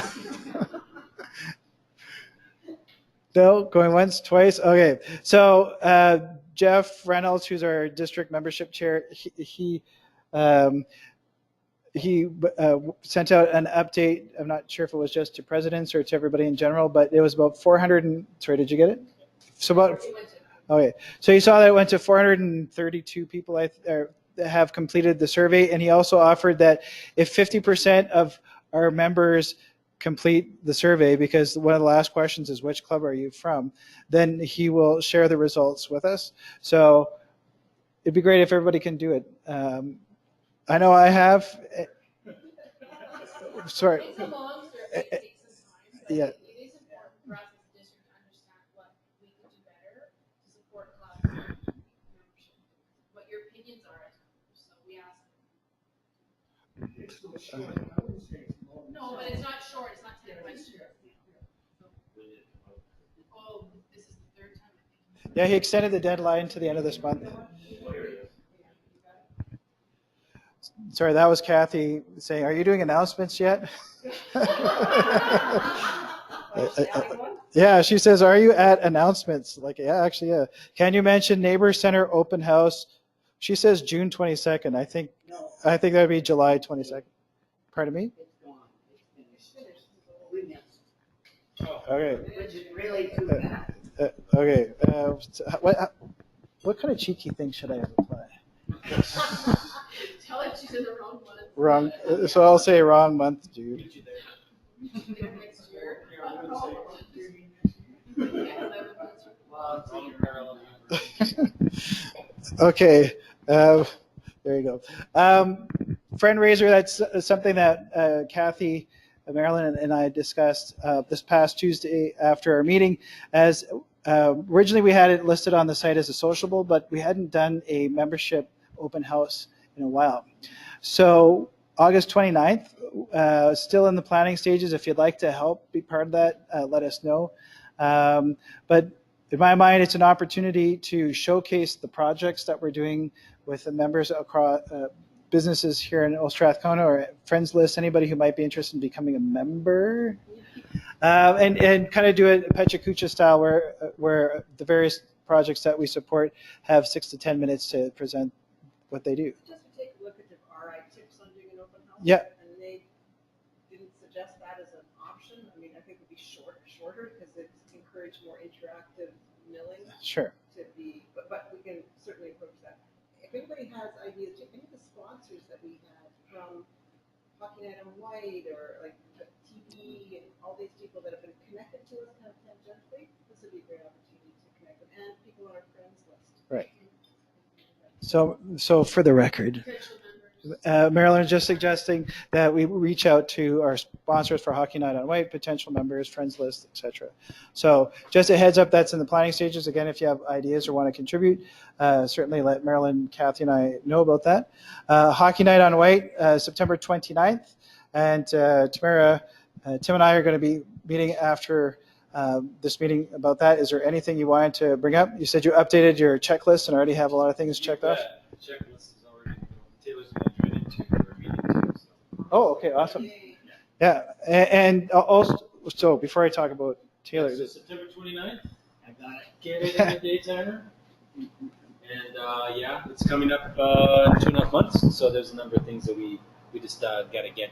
No, going once, twice. Okay, so Jeff Reynolds, who's our district membership chair, he sent out an update. I'm not sure if it was just to presidents or to everybody in general, but it was about 400 and, sorry, did you get it? So about, okay. So you saw that it went to 432 people that have completed the survey, and he also offered that if 50% of our members complete the survey, because one of the last questions is which club are you from, then he will share the results with us. So it'd be great if everybody can do it. I know I have. Sorry. It's a long survey, it takes some time, but Yeah. it is important for us as a district to understand what we can do better to support club membership, what your opinions are as members, so we ask. No, but it's not short, it's not 10 questions. Oh, this is the third time I think. Yeah, he extended the deadline to the end of this month. Sorry, that was Kathy saying, "Are you doing announcements yet?" Yeah, she says, "Are you at announcements?" Like, yeah, actually, yeah. Can you mention Neighbor Center open house? She says June 22nd. I think that would be July 22nd. Pardon me? We missed, Okay. which is really too bad. Okay. What kind of cheeky thing should I reply? Tell her she's in the wrong one. Wrong. So I'll say wrong month, dude. Next year. Okay. There you go. Friend raiser, that's something that Kathy, Marilyn, and I discussed this past Tuesday after our meeting. As originally we had it listed on the site as a sociable, but we hadn't done a membership open house in a while. So August 29th, still in the planning stages. If you'd like to help be part of that, let us know. But in my mind, it's an opportunity to showcase the projects that we're doing with the members across businesses here in Old Strathcona or friends list, anybody who might be interested in becoming a member. And kind of do it Pechakucha style where the various projects that we support have 6 to 10 minutes to present what they do. Just to take a look at the RI tips on doing an open house. Yeah. And they didn't suggest that as an option. I mean, I think it would be shorter because it's encouraged more interactive milling Sure. to be, but we can certainly approach that. If anybody has ideas, any of the sponsors that we had from Hockey Night on Whyte or like TV and all these people that have been connected to us kind of tangentially, this would be a great opportunity to connect them and people on our friends list. Right. So for the record, Marilyn is just suggesting that we reach out to our sponsors for Hockey Night on Whyte, potential members, friends list, etc. So just a heads up, that's in the planning stages. Again, if you have ideas or want to contribute, certainly let Marilyn, Kathy, and I know about that. Hockey Night on Whyte, September 29th, and Tamara, Tim and I are going to be meeting after this meeting about that. Is there anything you wanted to bring up? You said you updated your checklist and already have a lot of things checked off. Yeah, the checklist is already, Taylor's going to join into our meeting too. So. Oh, okay, awesome. Yeah, and also, so before I talk about Taylor, So September 29th, I got it. Get it in the daytimer. And yeah, it's coming up in 2.5 months. So there's a number of things that we just got to get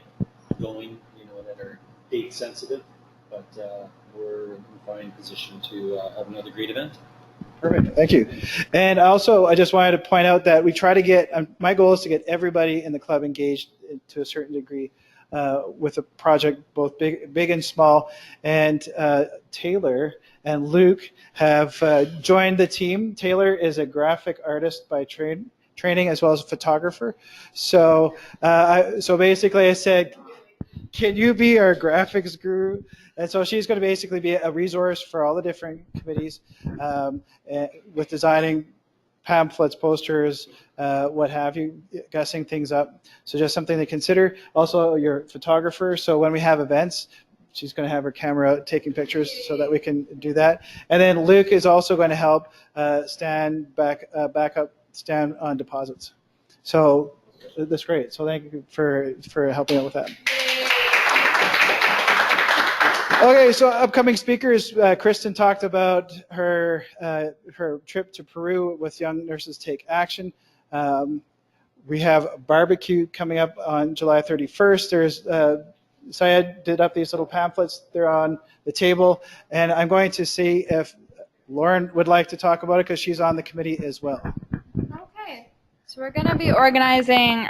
going, that are date sensitive. But we're in a fine position to have another great event. Perfect, thank you. And also, I just wanted to point out that we try to get, my goal is to get everybody in the club engaged to a certain degree with a project, both big and small. And Taylor and Luke have joined the team. Taylor is a graphic artist by training as well as a photographer. So, so basically I said, can you be our graphics guru? And so she's going to basically be a resource for all the different committees with designing pamphlets, posters, what have you, gussing things up. So just something to consider. Also, your photographer. So when we have events, she's going to have her camera taking pictures so that we can do that. And then Luke is also going to help back up stand on deposits. So that's great. So thank you for helping out with that. Okay, so upcoming speakers, Kristen talked about her trip to Peru with Young Nurses Take Action. We have a barbecue coming up on July 31st. There's Syed did up these little pamphlets. They're on the table, and I'm going to see if Lauren would like to talk about it because she's on the committee as well. Okay. So we're going to be organizing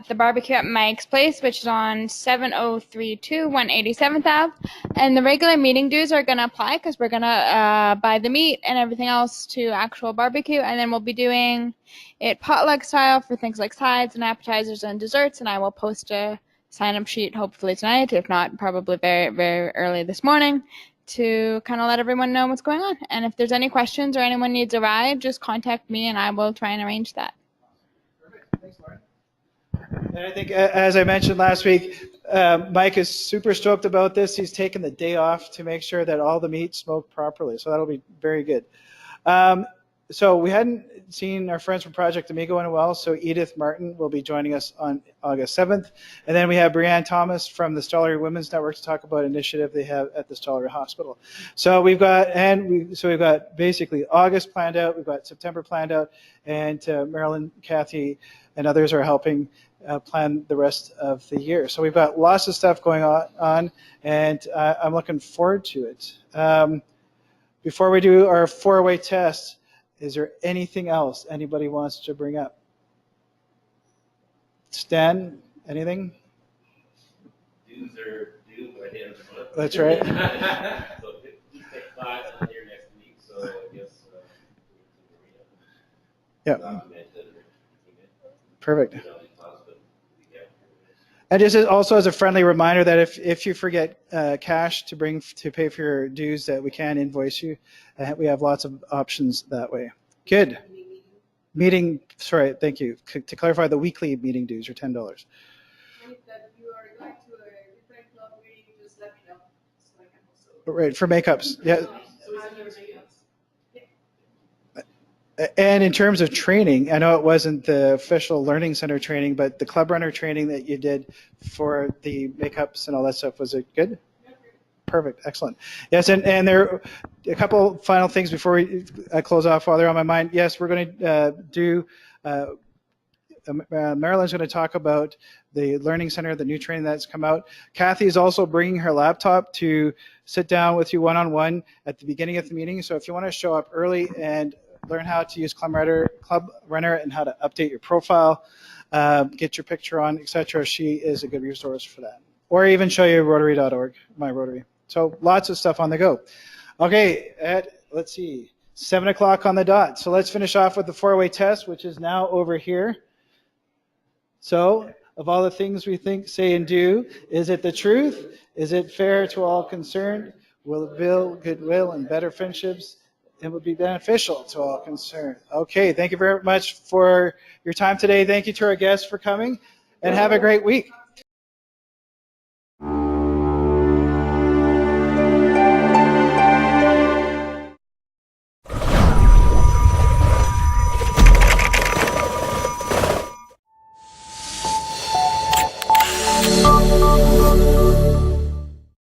the barbecue at Mike's Place, which is on 7032 187th Ave. And the regular meeting dues are going to apply because we're going to buy the meat and everything else to actual barbecue. And then we'll be doing it potluck style for things like sides and appetizers and desserts. And I will post a sign-up sheet hopefully tonight, if not probably very, very early this morning, to kind of let everyone know what's going on. And if there's any questions or anyone needs a ride, just contact me and I will try and arrange that. Thanks, Lauren. And I think, as I mentioned last week, Mike is super stoked about this. He's taken the day off to make sure that all the meat's smoked properly, so that'll be very good. So we hadn't seen our friends from Project Amigo in a while, so Edith Martin will be joining us on August 7th. And then we have Brianne Thomas from the Stollery Women's Network to talk about an initiative they have at the Stollery Hospital. So we've got basically August planned out, we've got September planned out, and Marilyn, Kathy, and others are helping plan the rest of the year. So we've got lots of stuff going on and I'm looking forward to it. Before we do our 4-way test, is there anything else anybody wants to bring up? Stan, anything? Dues are due by the end of the month. That's right. So please take 5 on here next week. So I guess Yeah. document it or Perfect. And just also as a friendly reminder that if you forget cash to bring to pay for your dues, that we can invoice you. We have lots of options that way. Good. Sorry, thank you. To clarify, the weekly meeting dues are $10. And if that you are going to a different club meeting, just let me know. So I can also. Right, for makeups. Yeah. So it's under makeups. And in terms of training, I know it wasn't the official Learning Center training, but the club runner training that you did for the makeups and all that stuff, was it good? Perfect, excellent. Yes, and there are a couple final things before we close off while they're on my mind. Yes, we're going to do, Marilyn's going to talk about the Learning Center, the new training that's come out. Kathy is also bringing her laptop to sit down with you one-on-one at the beginning of the meeting. So if you want to show up early and learn how to use Club Runner and how to update your profile, get your picture on, etc., she is a good resource for that. Or even show you Rotary.org, my Rotary. So lots of stuff on the go. Okay, let's see, 7 o'clock on the dot. So let's finish off with the 4-way test, which is now over here. So of all the things we think, say, and do, is it the truth? Is it fair to all concerned? Will it build goodwill and better friendships? It would be beneficial to all concerned. Okay, thank you very much for your time today. Thank you to our guests for coming, and have a great week.